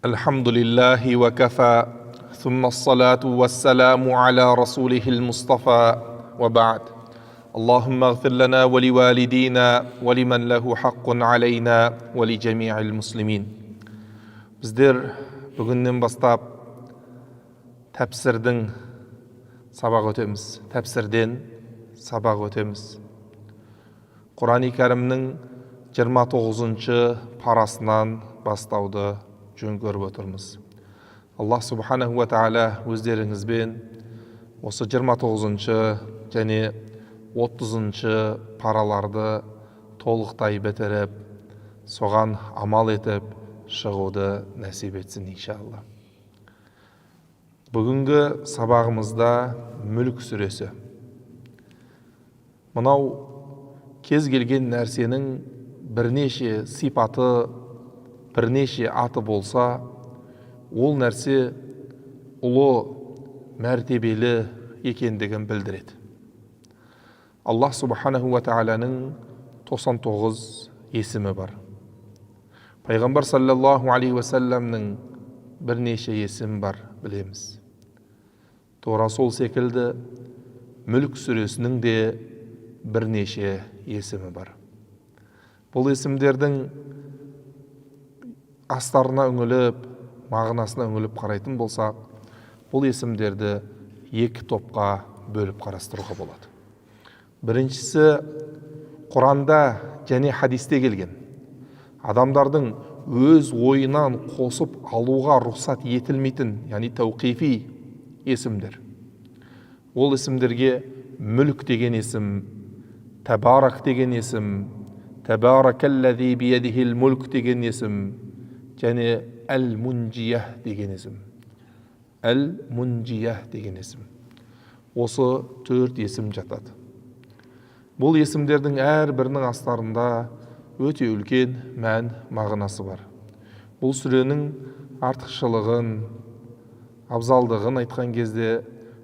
الحمد لله وكفى ثم الصلاة والسلام على رسوله المصطفى وبعد اللهم اغفر لنا ولوالدينا ولمن له حق علينا ولجميع المسلمين. Bizler bugünden бастап тәпсірдің сабақ өтеміз. Тәпсірден сабақ өтеміз. Құран-ы Кәрімнің 29-шы парасынан бастауды жөн көріп отырмыз. Аллах субханаху ва тағала өздеріңізбен осы 29-шы және 30-шы параларды толықтай бітіріп, соған амал етіп шығуды нәсіп етсін иншалла. Бүгінгі сабағымызда Мүлк сүресі. Мынау кез келген нәрсенің бірнеше сипаты, бірнеше аты болса, ол нәрсе ұлы мәртебелі екендігін білдіреді. Аллах субханаху ва тағаланың 99 есімі бар. Пайғамбар саллаллаху алейхи ва салламның бірнеше есімі бар, білеміз. Тура сол секілді Мүлк сүресінің де бірнеше есімі бар. Бұл есімдердің астарына үңіліп, мағынасына үңіліп қарайтын болсақ, бұл есімдерді екі топқа бөліп қарастыруға болады. Біріншісі, Құранда және хадисте келген адамдардың өз ойынан қосып алуға рұқсат етілмейтін, яғни тауқифи есімдер. Ол есімдерге Мүлк деген есім, Табарак деген есім, Табаракаллази биядихил мүлк деген есім, және Әл-Мунджиях деген есім. Әл-Мунджиях деген есім. Осы 4 есім жатады. Бұл есімдердің әр бірінің астарында өте үлкен мән мағынасы бар. Бұл сүренің артықшылығын, абзалдығын айтқан кезде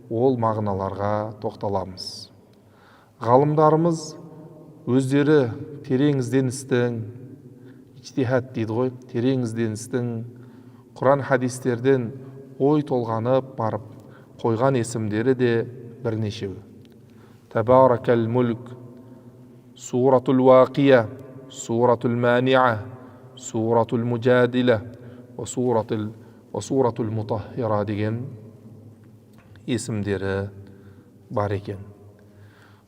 ол мағыналарға тоқталамыз. Ғалымдарымыз өздері терең ізденістің, ijtihad дейді ғой, терең ізденістің, Құран хадистерден ой толғанып барып қойған есімдері де бірнешеу. Табаракал мүлк, Суратул Вақия, Суратул Мани'a, Суратул Мужадила, Суратул Мутаххира деген есімдері бар екен.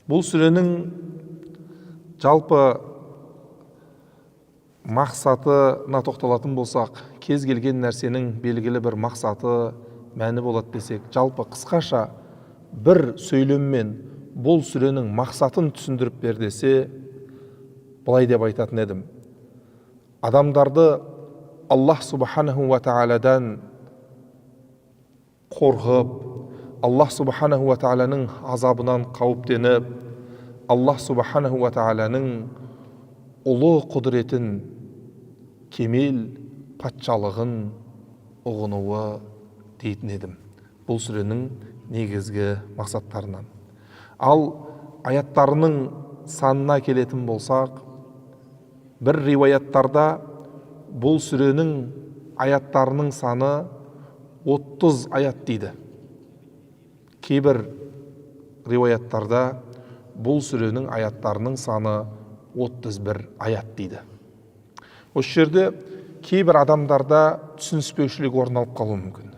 Бұл сүренің жалпы мақсатына тоқталатын болсақ, кез келген нәрсенің белгілі бір мақсаты, мәні болады десек, жалпы қысқаша бір сөйлеммен бұл сүренің мақсатын түсіндіріп бер десе, былай деп айтатын едім. Адамдарды Аллах субханаху ва тағаладан қорғып, Аллах субханаху ва тағаланың азабынан қауіптеніп, Аллах субханаху ва тағаланың ұлы құдіретін, кемел патшалығын ұғынуы дейтін едім. Бұл сүренің негізгі мақсаттарынан. Ал аяттарының санына келетін болсақ, бір риуаяттарда бұл сүренің аяттарының саны 30 аят дейді. Кейбір риуаяттарда бұл сүренің аяттарының саны 31 аят дейді. Осы жерде кейбір адамдарда түсініспеушілік орын алып қалуы мүмкін.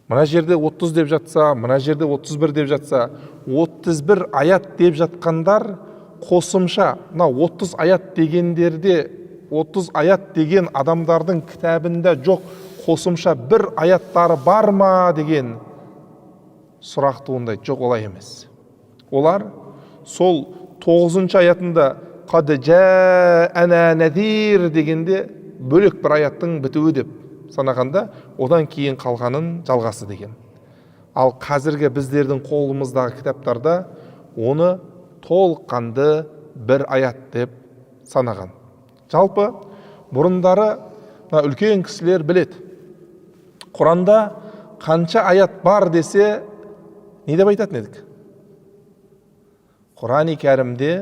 Мына жерде 30 деп жатса, мына жерде 31 деп жатса, 31 аят деп жатқандар қосымша, 30 аят дегендерде, 30 аят деген адамдардың кітабында жоқ, қосымша бір аяттары бар ма деген сұрақ туындайды. Жоқ, олай емес. Олар сол 9-шы аятында «Қад жа'ана назир» дегенде бөлек бір аяттың бітуі деп санағанда, одан кейін қалғанын жалғасы деген. Ал қазіргі біздердің қолымыздағы кітаптарда оны толыққанды бір аят деп санаған. Жалпы бұрындары үлкен кісілер біледі. Құранда қанша аят бар десе, не деп айтатын едік? Құран-ы Кәрімде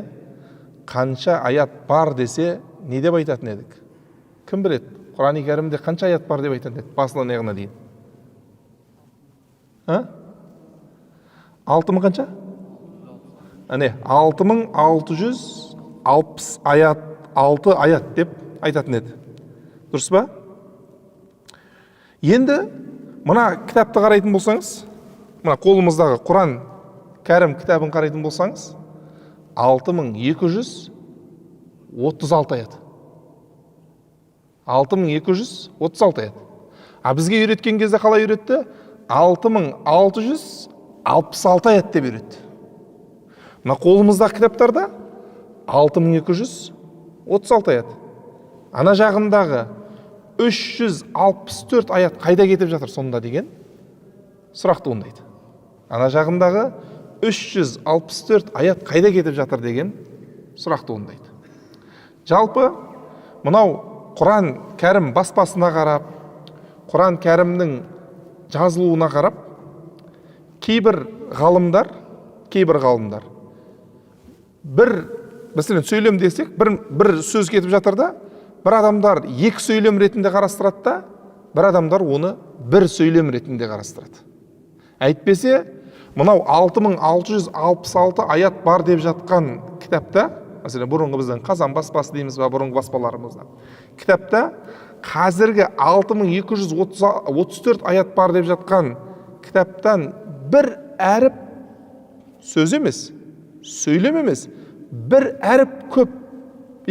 қанша аят бар десе, не деп айтатын едік? Кім біледі? Құран-ы Кәрімде қанша аят бар деп айтады басынан аяғына дейін? 6000 қанша? Әне 6660 аят, 6 аят деп айтатын еді. Дұрыс па? Енді мына кітапты қарайтын болсаңыз, мына қолымыздағы Құран Кәрім кітабын қарайтын болсаңыз, 6236 аят. 6236 аят. А бізге үйреткен кезде қалай үйретті? 6666 аят деп үйретті. Мына қолымыздағы кітаптарда 6236 аят. Ана жағындағы 364 аят қайда кетіп жатыр сонда деген сұрақ туындайды. Ана жағындағы 364 аят қайда кетіп жатыр деген сұрақ туындайды. Жалпы мынау Құран Кәрім баспасына қарап, Құран Кәрімнің жазылуына қарап, кейбір ғалымдар мәселен сөйлем десек, бір сөз кетіп жатыр да, бір адамдар екі сөйлем ретінде қарастырады да, бір адамдар оны бір сөйлем ретінде қарастырады. Әйтпесе, мынау 6666 аят бар деп жатқан кітапта, мәселен бұрынғы біздің Қазан баспасы дейміз ба, бұрынғы баспаларымызда, кітапта қазіргі 6234 аят бар деп жатқан кітаптан бір әріп сөз емес, сөйлем емес, бір әріп көп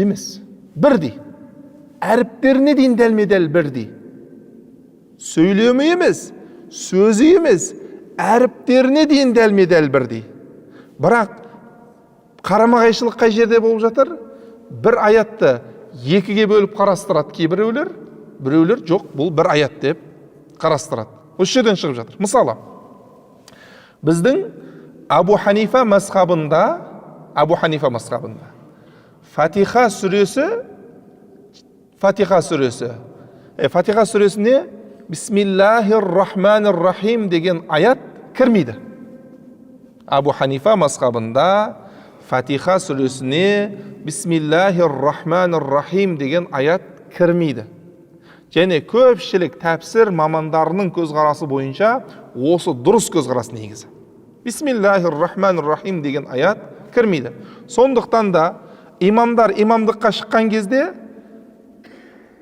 емес, бірдей. Әріптеріне дейін дәлме-дәл бірдей. Сөйлемі емес, сөзі емес, әріптеріне дейін дәлме-дәл бірдей. Бірақ қарама-қайшылық қай жерде болып жатыр? Бір аятты екіге бөліп қарастырады кейбіреулер, біреулер жоқ, бұл бір аят деп қарастырады. Осы жерден шығып жатыр. Мысалы, біздің Абу Ханифа мазхабында Фатиха сүресіне Бисмиллахир-рахманир-рахим деген аят кірмейді. Абу Ханифа мазхабында Фатиха сүресіне Бисмиллахир-рахманир-рахим деген аят кірмейді. Және көпшілік тәпсір мамандарының көзқарасы бойынша осы дұрыс көзқарас негізі. Бисмиллахир-рахманир-рахим деген аят кірмейді. Сондықтан да имамдар имамдыққа шыққан кезде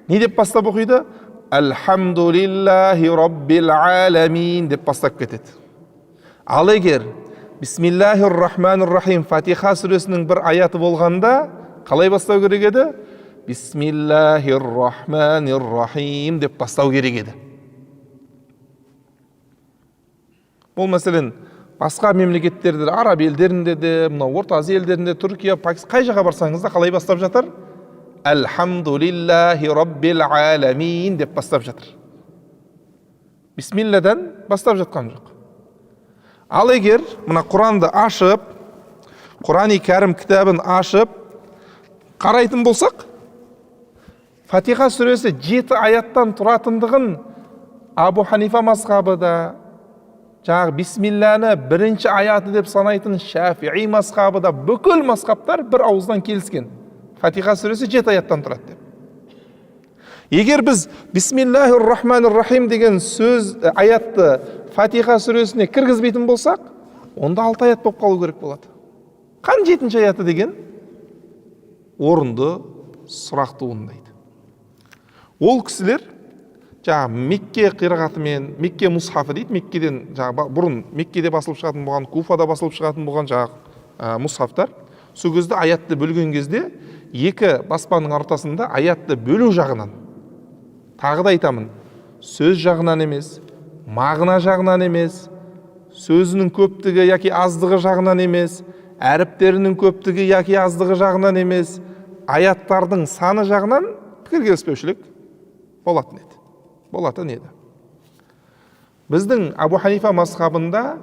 не деп бастап оқиды? Алхамдулиллахи раббил аламин деп бастап кетеді. Ал егер Бисмиллахир-рахманир-рахим Фатиха сүресінің бір аяты болғанда қалай бастау керек еді? Бисмиллахир-рахманир-рахим деп бастау керек еді. Бұл мәселен басқа мемлекеттерде, араб елдерінде де, мынау Орта Азия елдерінде, Түркия, Пакистан, қай жаққа барсаңыз да қалай бастап жатыр? Алхамдулиллахи раббил аламин деп бастап жатыр. Бисмилладан бастап жатқан жоқ. Ал егер мына Құранды ашып, Құран-ы Кәрім кітабын ашып қарайтын болсақ, Фатиха сүресі 7 аяттан тұратындығын Абу Ханифа мазхабы да, жаңағы бисмилланы бірінші аяты деп санайтын Шафиғи мазхабы да, бүкіл мазхабтар бір ауыздан келіскен. Фатиха сүресі 7 аяттан тұрады деп. Егер біз Бисмиллахир-рахманир-рахим деген сөз аятты Фатиха сүресіне кіргізбейтін болсақ, онда 6 аят болып қалу керек болады. Қан 7-ші аяты деген орынды сұрақ туындайды. Ол кісілер жаңа Мекке қирағатымен, Мекке мұсхафы дейді, Меккеден жаңа бұрын Меккеде басылып шығатын болған, Куфада басылып шығатын болған жаңа мұсхафтар, сол кезде аятты бөлген кезде екі баспаның ортасында аятты бөлу жағынан, тағы да айтамын, сөз жағынан емес, мағына жағынан емес, сөзінің көптігі яки аздығы жағынан емес, әріптерінің көптігі яки аздығы жағынан емес, аяттардың саны жағынан пікір келіспеушілік болатын еді. Біздің Абу Ханифа мазхабында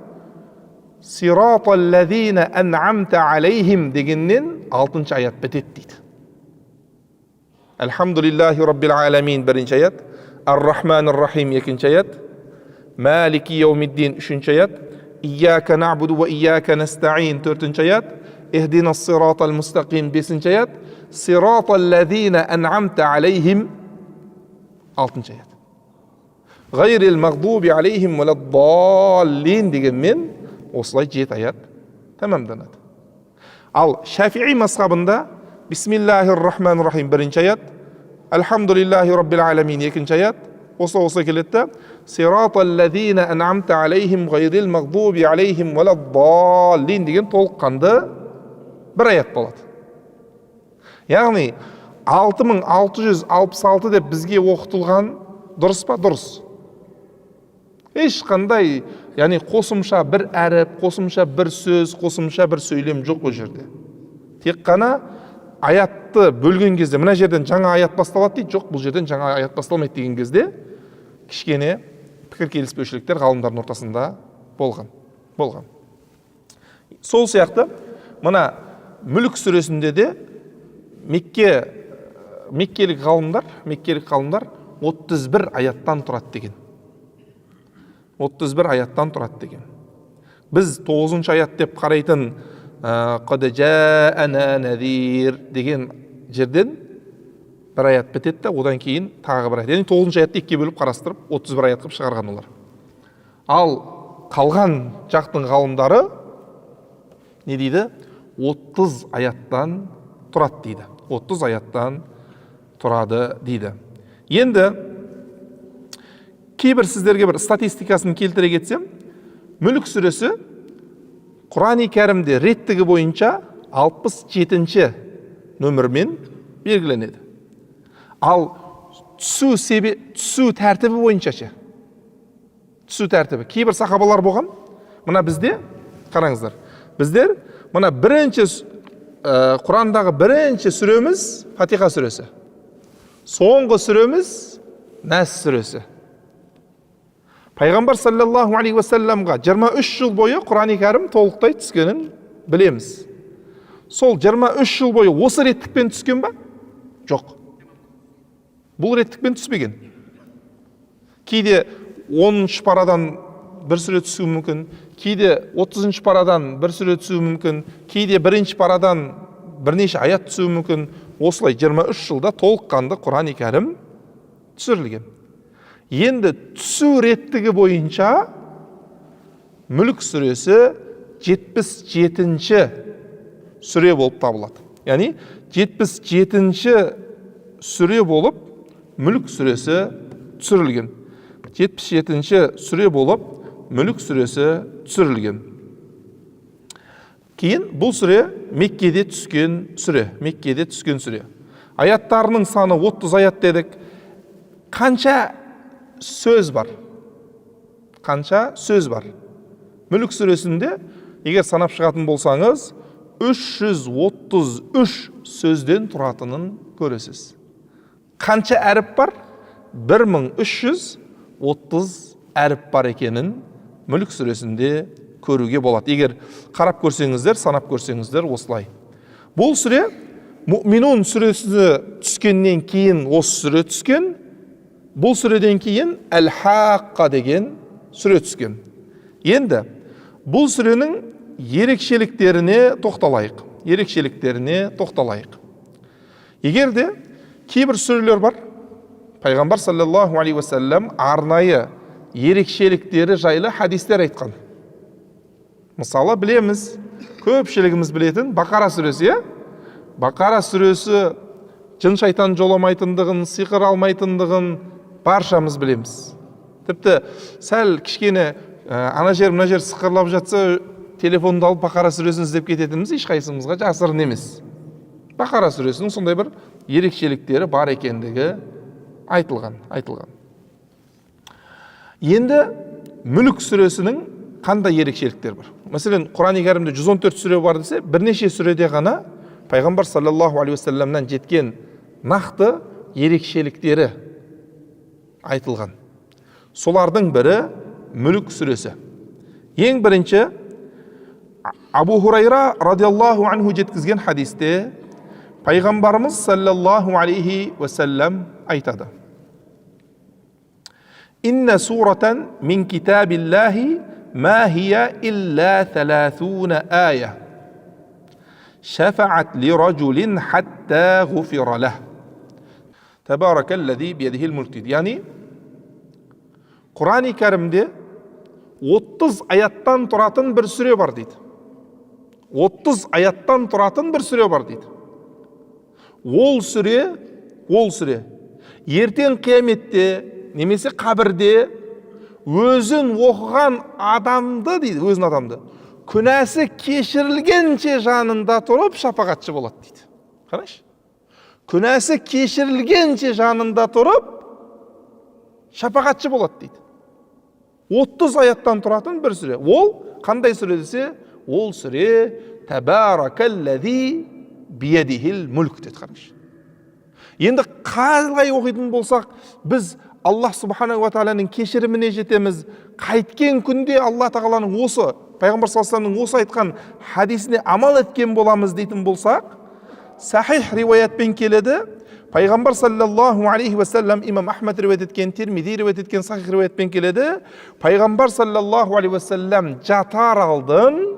Сиратал-лазина ан'амта алейхим дегеннен 6-шы аят бітеді дейді. Алхамдулиллахи раббил аламин бірінші аят, Ар-рахманир-рахим екінші аят, Малики яумиддин үшінші аят, Ияка нa'буду ва ияка настаин төртінші аят, Ихдинас-сиратал-мустақим бесінші аят, Сиратал-лазина ан'амта алейхим 6 аят. Гайрил мағдуби алейхим валаддаллин дегенмен осылай 7 аят тәмамданады. Ал Шафиғи мазхабында бисмиллахир-рахманир-рахим 1 аят, Алхамдулиллахи раббил аламин 2 аят, осы келетті. Сираталлазина ан'амта алейхим гайрил мағдуби алейхим валаддаллин деген толыққанды 1 аят болады. Яғни 6666 деп бізге оқытылған дұрыс па? Дұрыс. Ешқандай, яғни қосымша бір әріп, қосымша бір сөз, қосымша бір сөйлем жоқ бұл жерде. Тек қана аятты бөлген кезде мына жерден жаңа аят басталады дейді. Жоқ, бұл жерден жаңа аят басталмайды деген кезде кішкене пікір келіспеушіліктер ғалымдардың ортасында болған. Сол сияқты мына Мүлік сүресінде де меккелік ғалымдар 31 аяттан тұрады деген. 31 аяттан тұрады деген. Біз 9 аят деп қарайтын қад жаана назир деген жерден 1 аят бітетті, одан кейін тағы 1 аят. Яғни 9 аятты 2-ге бөліп қарастырып 31 аят қылып шығарған олар. Ал қалған жақтың ғалымдары не дейді? 30 аяттан тұрады дейді. 30 аяттан тұрады дейді. Енді кейбір сіздерге бір статистикасын келтіре кетсем, Мүлік сүресі Құран-ы Кәрімде реттігі бойынша 67-ші нөмірмен белгіленеді. Ал түсу тәртібі бойынша ше? Түсу тәртібі. Кейбір сахабалар болған. Мына бізде, қараңыздар, біздер мына Құрандағы бірінші сүреміз Фатиха сүресі. Соңғы сүреміз Нас сүресі. Пайғамбар саллаллаху алейхи уассаламға 23 жыл бойы Құран-ы Кәрім толықтай түскенін білеміз. Сол 23 жыл бойы осы реттікпен түскен ба? Жоқ. Бұл реттікпен түспеген. Кейде 10-шы парадан бір сүре түсуі мүмкін, кейде 30-шы парадан бір сүре түсуі мүмкін, кейде 1-ші парадан бірнеше аят түсуі мүмкін. Осылай 23 жылда толыққанды Құран-ы Кәрім түсірілген. Енді түсу реттігі бойынша Мүлік сүресі 77-ші сүре болып табылады. Яғни 77-ші сүре болып Мүлік сүресі түсірілген. 77-ші сүре болып Мүлік сүресі түсірілген. Кейін бұл сүре Меккеде түскен сүре. Аяттарының саны 30 аят дедік. Қанша сөз бар? Мүлік сүресінде егер санап шығатын болсаңыз 333 сөзден тұратынын көресіз. Қанша әріп бар? 1330 әріп бар екенін Мүлік сүресінде көруге болады. Егер қарап көрсеңіздер, санап көрсеңіздер осылай. Бұл сүре Мүъминун сүресі түскеннен кейін осы сүре түскен. Бұл сүреден кейін Әл-Хаққа деген сүре түскен. Енді бұл сүренің ерекшеліктеріне тоқталайық. Егер де кейбір сүрелер бар, Пайғамбар саллаллаху алейхи уассалам арнайы ерекшеліктері жайлы хадистер айтқан. Мысалы білеміз, көпшілігіміз білетін Бақара сүресі. Бақара сүресі жын шайтан жоламайтындығын, сиқыр алмайтындығын баршамыз білеміз. Тіпті сәл кішкене ана жер мына жер сықырлап жатса, телефонды алып Бақара сүресін іздеп кететініміз ешқайсымызға жасырын емес. Бақара сүресінің сондай бір ерекшеліктері бар екендігі айтылған. Енді Мүлік сүресінің қандай ерекшеліктері бар? Мәселен, Құран-ы Кәрімде 114 сүре бар десе, бірнеше сүреде ғана Пайғамбар саллаллаху алейхи уассаламнан жеткен нақты ерекшеліктері айтылған. Солардың бірі Мүлік сүресі. Ең бірінші Абу Хурайра радиаллаху анху жеткізген хадисте Пайғамбарымыз саллаллаху алейхи уассалам айтады. Инна суратан мин китабиллахи ма хия илля 30 ая. Шафаат ли раджулин хатта гуфира лах. Табаракаллази биядихил мульк дейді. Яғни Құран-ы Кәрімде 30 аяттан тұратын бір сүре бар дейді. 30 аяттан тұратын бір сүре бар дейді. Ол сүре ертең қияметте немесе қабірде өзін оқыған адамды дейді, өзін адамды күнәсі кешірілгенше жанында тұрып шапағатшы болады дейді. Қарашы. Күнәсі кешірілгенше жанында тұрып шапағатшы болады дейді. 30 аяттан тұратын бір сүре. Ол қандай сүре десе, ол сүре Табаракаллази биядихил мульк деді. Қарашы. Енді қалай оқитын болсақ, біз Аллах Субханаху ва Тағаланың кешіріміне жетеміз. Қайткен күнде Алла Тағаланың осы, Пайғамбар саллаллаху алейхи ва салламның осы айтқан хадисіне амал еткен боламыз дейтін болсақ, сахих риуаятпен келеді. Пайғамбар саллаллаху алейхи ва саллам, имам Ахмад риуаят еткен, Тирмизи риуаят еткен сахих риуаятпен келеді. Пайғамбар саллаллаху алейхи ва саллам жатар алдын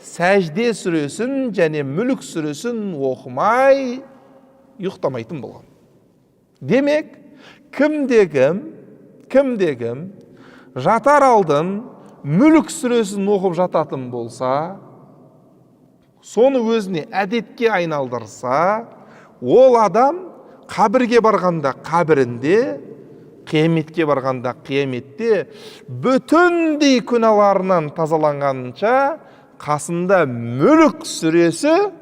сәжде сүресін және мүлік сүресін оқымай ұйықтамайтын болған. Демек, кімде-кім жатар алдын мүлік сүресін оқып жататын болса, соны өзіне әдетке айналдырса, ол адам қабірге барғанда қабірінде, қияметке барғанда қияметте бүтіндей күнәларынан тазаланғанша қасында мүлік сүресі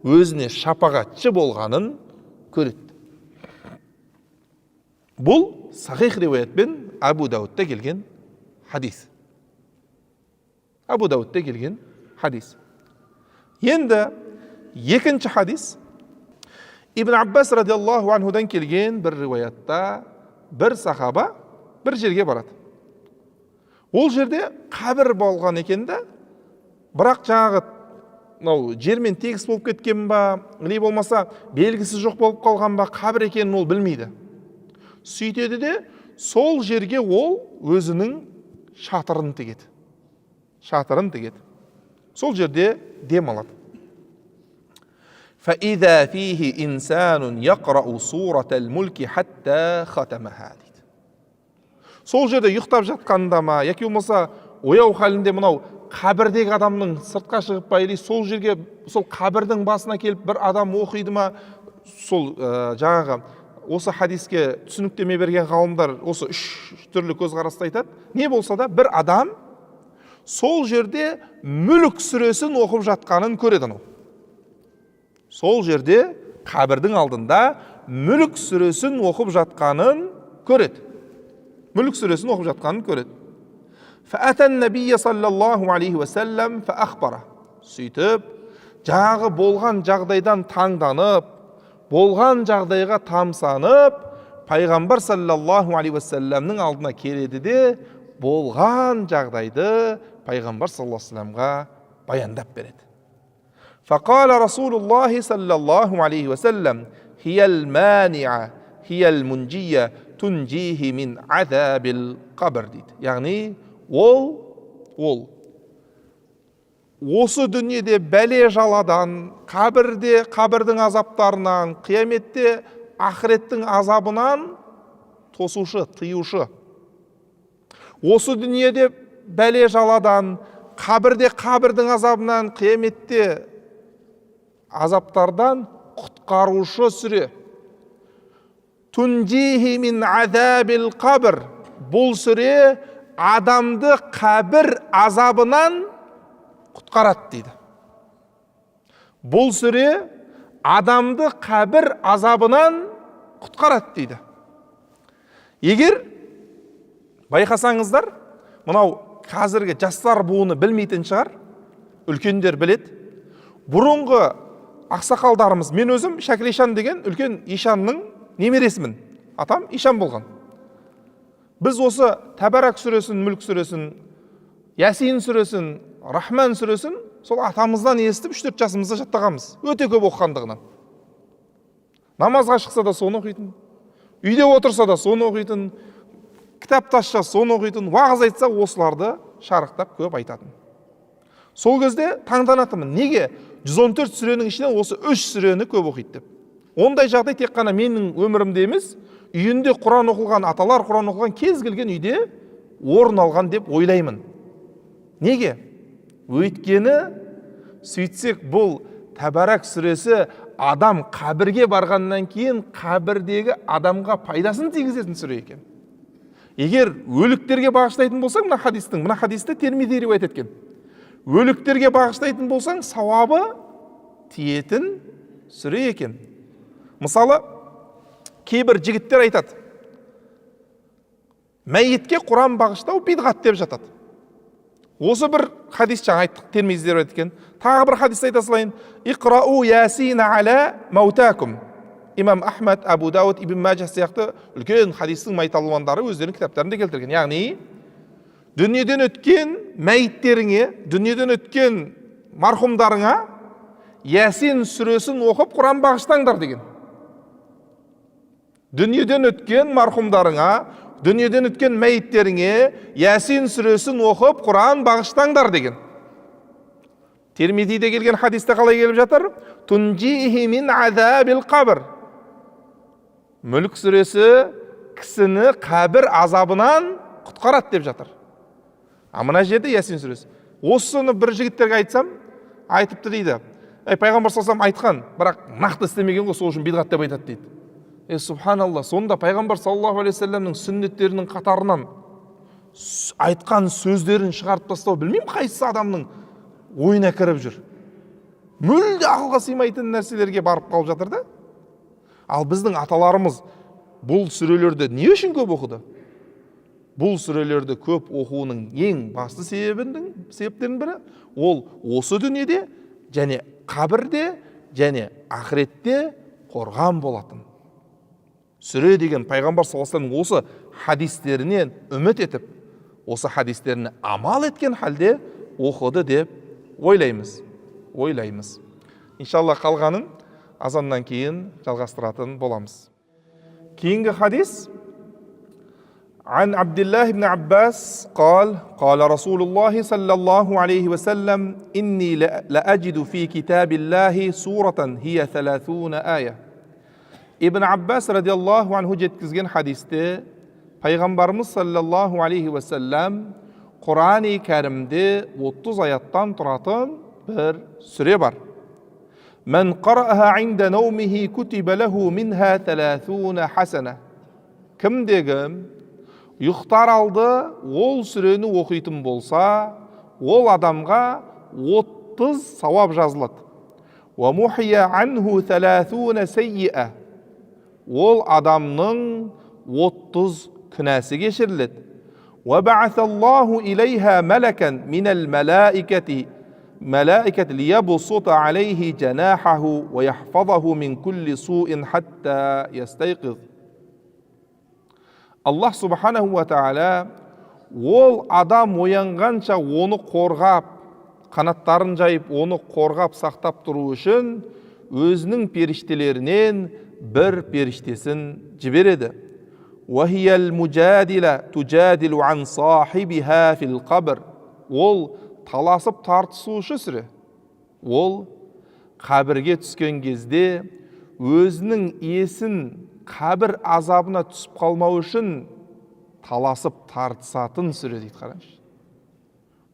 өзіне шапағатшы болғанын көреді. Бұл сахих риуаятпен Абу Даудта келген хадис. Абу Даудта келген хадис. Енді екінші хадис Ибн Аббас радиаллаху анхудан келген бір риуаятта бір сахаба бір жерге барады. Ол жерде қабір болған екен де, бірақ жаңағы жермен тегіс болып кеткен ба, не болмаса белгісі жоқ болып қалған ба, қабір екенін ол білмейді. Сөйтеді де сол жерге ол өзінің шатырын тігеді. Сол жерде дем алады. فَإِذَا فِيهِ إِنسَانٌ يَقْرَأُ سُورَةَ الْمُلْكِ حَتَّى خَتَمَهَا дейді. Сол жерде ұйықтап жатқанда ма, яки болмаса ояу халінде мынау қабірдегі адамның сыртқа шығып па, или сол жерге, сол қабірдің басына келіп бір адам оқиды ма, сол жаңағы осы хадиске түсініктеме берген ғалымдар осы үш түрлі көзқарасты айтады. Не болса да бір адам сол жерде мүлік сүресін оқып жатқанын көреді. Анау сол жерде қабірдің алдында мүлік сүресін оқып жатқанын көреді. فَأَتَى النَّبِيَّ صَلَّى اللَّهُ عَلَيْهِ وَسَلَّمْ فَأَخْبَرَهُ. Сөйтіп, жаңағы болған жағдайдан таңданып, болған жағдайға тамсанып, Пайғамбар саллаллаху алейхи ва салламның алдына келеді де, болған жағдайды Пайғамбар саллаллаху алейхи ва салламға баяндап береді. فقال رسول الله صلى الله عليه وسلم هي المانعة هي المنجية تنجيه من عذاب القبر дейді. Яғни ол осы дүниеде бәле жаладан, қабірдің азаптарынан, қияметте ақыреттің азабынан тосушы, тыюшы. Осы дүниеде бәле жаладан, қабірдің азабынан, қияметте азаптардан құтқарушы сүре. Тунжихи мин азабил қабр. Бұл сүре адамды қабір азабынан құтқарады дейді. Бұл сүре адамды қабір азабынан құтқарады дейді. Егер байқасаңыздар, мынау қазіргі жастар буыны білмейтін шығар, үлкендер біледі. Бұрынғы ақсақалдарымыз, мен өзім Шәкір Ишан деген үлкен Ишанның немересімін. Атам Ишан болған. Біз осы Табарак сүресін, Мүлк сүресін, Ясин сүресін, Рахман сүресін сол атамыздан естіп 3-4 жасымызда жаттағанбыз. Өте көп оқығандығынан. Намазға шықса да соны оқитын, үйде отырса да соны оқитын, кітап тасша соны оқитын, уағыз айтса осыларды шарықтап көп айтатын. Сол кезде таңданатынмын, неге 114 сүренің ішінен осы 3 сүрені көп оқиды деп. Ондай жағдай тек қана менің өмірімде емес, үйінде Құран оқылған, аталар Құран оқылған кез келген үйде орын алған деп ойлаймын. Неге? Өйткені сөйтсек бұл Тәбәрәк сүресі адам қабірге барғаннан кейін қабірдегі адамға пайдасын тигізетін сүре екен. Егер өліктерге бағыштайтын болсаң, мына хадисті Термизи риуаят еткен. Өліктерге бағыштайтын болсаң, сауабы тиетін сүре екен. Мысалы, кейбір жігіттер айтады, мәйітке Құран бағыштау бидғат деп жатады. Осы бір хадис жаңа айттық, Термизи риуаят еткен. Тағы бір хадис айта салайын. Иқрау ясина аля маутакум. Имам Ахмад, Абу Дауд, Ибн Маджа сияқты үлкен хадистің майталуандары өздерінің кітаптарында келтірген. Яғни, дүниеден өткен мәйіттеріңе, дүниеден өткен мархумдарыңа Ясин сүресін оқып Құран бағыштаңдар деген. Дүниеден өткен мархумдарыңа, дүниеден өткен мәйіттеріңе Ясин сүресін оқып Құран бағыштаңдар деген. Термизиде келген хадисте қалай келіп жатыр? Тунжихи мин азабил қабр. Мүлк сүресі кісіні қабір азабынан құтқарады деп жатыр. Мына жерде Ясин сүресі. Осыны бір жігіттерге айтсам, айтыпты дейді. Пайғамбар салсам айтқан, бірақ нақты істемеген ғой, сол үшін бидғат деп айтады дейді. Субханалла, сонда пайғамбар саллаллаху алейхи вассаламның сүннеттерінің қатарынан айтқан сөздерін шығарып тастау, білмеймін қайсысы адамның ойына кіріп жүр. Мүлде ақылға сыймайтын нәрселерге барып қалып жатыр да. Ал біздің аталарымыз бұл сүрелерді не үшін көп оқыды? Бұл сүрелерді көп оқуының ең басты себептерінің бірі ол осы дүниеде және қабірде және ақыретте қорған болатын. Сүре деген пайғамбар саллаллаху алейхи вассаламның осы хадистерінен үміт етіп, осы хадистеріне амал еткен халде оқыды деп ойлаймыз. Иншалла қалғанын азаннан кейін жалғастыратын боламыз. Кейінгі хадис عن عبد الله بن عباس قال قال رسول الله صلى الله عليه وسلم إني لأجد في كتاب الله سورة هي 30 آية. Ибн Аббас радиаллаху анху жеткізген хадисте пайғамбарымыз саллаллаху алейхи вассалам Құран-ы кәрімде 30 аяттан тұратын бір сүре бар. Мен қараха инда наумихи кутиба лаху минха 30 хасана. Кімдегі ұйықтар алды ол сүрені оқитын болса, ол адамға 30 сауап жазылады. Ва мухия анху 30 саййиа. Ол адамның 30 күнәсі кешіріледі. Ва бa'аталлаху илейха малакан минал малаикати лиябсута алейхи жанахаху ва яхфазаху мин кулли суин хатта ястайқиз. Аллах субханаху ва та'ала ол адам оянғанша оны қорғап, қанаттарын жайып, оны қорғап сақтап тұру үшін өзінің періштелерінен бір періштесін жібереді. Вахиял мужадила тужадилу ан сахибиха фил қабр. Ол таласып тартысушы сүре. Ол қабірге түскен кезде өзінің иесін қабір азабына түсіп қалмау үшін таласып тартысатын сүре дейді. Қараңызшы.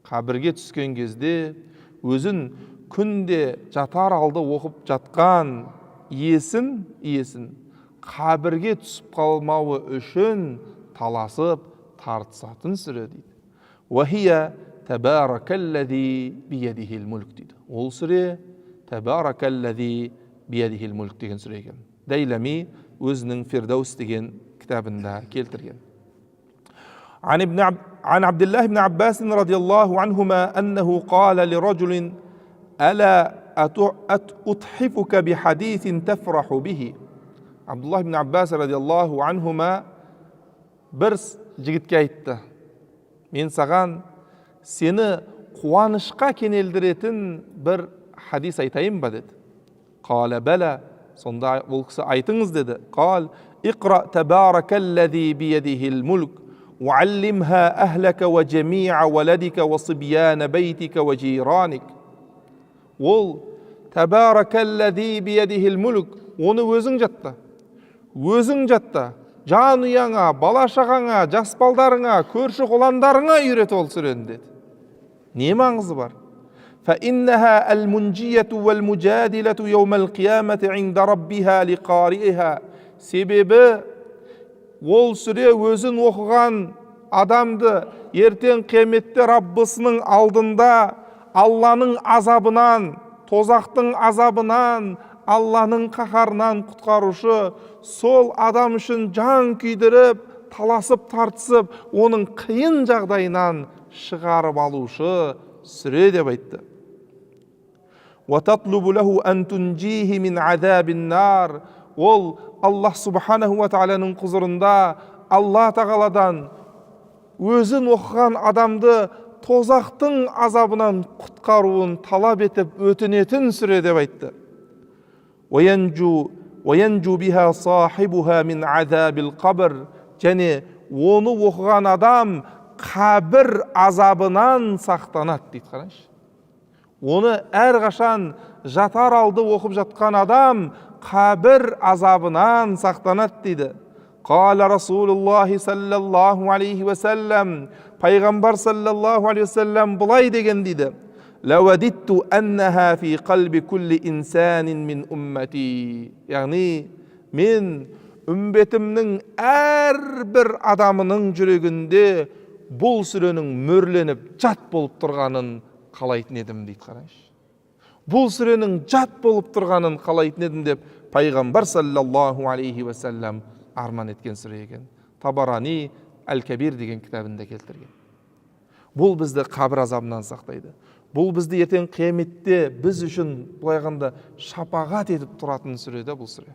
Қабірге түскен кезде өзін күнде жатар алды оқып жатқан иесін қабірге түсіп қалмауы үшін таласып тартысатын сүре дейді. Вахия табаракаллази биядихил мулк дейді. Ол сүре табаракаллази биядихил мулк деген сүре екен. Дайлами өзінің Фирдаус деген кітабында келтірген. عن عبد الله بن عباس رضي الله عنهما أنه قال لرجل ألا أتحفك بحديث تفرح به. Абдуллах ибн Аббас радиаллаху анхума бір жігітке айтты: мен саған сені қуанышқа кенелдіретін бір хадис айтайын ба деді. Қала бәлә, сонда ол кісі айтыңыз деді. Қал иқра табаракаллази биядихил мулк уаллимха ахлака ва джами'a валадика ва сибьяна бейтика ва джираник. Ол табаракаллази биядихил мулк, Оны өзің жатта. Өзің жатта. Жан ұяңа, бала шағаңа, жас балдарыңа, көрші қоландарыңа үйрет ол сүрені деді. Не маңызы бар? فإنها المنجية والمجادلة يوم القيامة عند ربها لقارئها. Себебі ол сүре өзін оқыған адамды ертең қияметте Раббысының алдында Алланың азабынан, тозақтың азабынан, Алланың қаһарынан құтқарушы, сол адам үшін жан күйдіріп, таласып тартысып, оның қиын жағдайынан шығарып алушы сүре деп айтты. وَتَطْلُبُ لَهُ أَن تُنْجِيهِ مِنْ عَذَابِ النَّارِ. Ол Аллах Субханаху ва Тағаланың құзырында Алла Тағаладан өзін оқыған адамды тозақтың азабынан құтқаруын талап етіп өтінетін сүре деп айтты. وَيَنْجُو بِهَا صَاحِبُهَا مِنْ عَذَابِ الْقَبْرِ. Және оны оқыған адам қабір азабынан сақтанады дейді. Қараңызшы. Оны әрқашан жатар алды оқып жатқан адам қабір азабынан сақтанады дейді. Қала Расулуллахи саллаллаху алейхи вассалам, пайғамбар саллаллаху алейхи вассалам бұлай деген дейді. Лавадитту аннаха фи қалби кулли инсанин мин уммати. Яғни мен үмбетімнің әрбір адамының жүрегінде бұл сүренің мөрленіп жат болып тұрғанын қалайтын едім дейді. Қараңызшы. Бұл сүренің жат болып тұрғанын қалайтын едім деп пайғамбар саллаллаху алейхи вассалам арман еткен сүре екен. Табарани Әл-Кабир деген кітабында келтірген. Бұл бізді қабір азабынан сақтайды. Бұл бізді ертең қияметте біз үшін былай айтқанда шапағат етіп тұратын сүре де бұл сүре.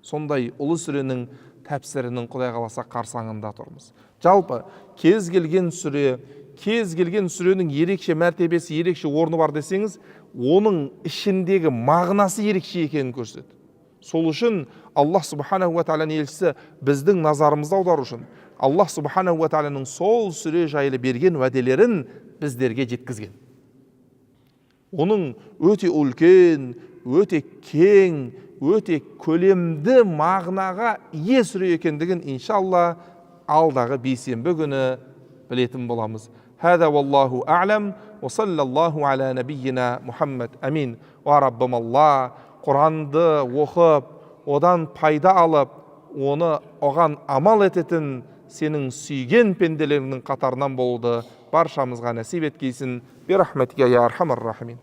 Сондай ұлы сүренің тәпсірінің Құдай қаласа қарсаңында тұрмыз. Жалпы кез келген сүренің ерекше мәртебесі, ерекше орны бар десеңіз, оның ішіндегі мағынасы ерекше екенін көрсетеді. Сол үшін Аллах Субханаху ва Тағаланың елшісі біздің назарымызды аудару үшін Аллах Субханаху ва Тағаланың сол сүре жайлы берген уәделерін біздерге жеткізген. Оның өте үлкен, өте кең, өте көлемді мағынаға ие сүре екендігін иншалла алдағы бейсенбі күні білетін боламыз. Хәза валлаху а'лам ва саллаллаху аля набийина Мухаммад. Амин. Ва Раббым Алла Құранды оқып, одан пайда алып, оны оған амал ететін сенің сүйген пенделерінің қатарынан болуды баршамызға нәсіп еткейсін. Бирахметке я архамар рахимин.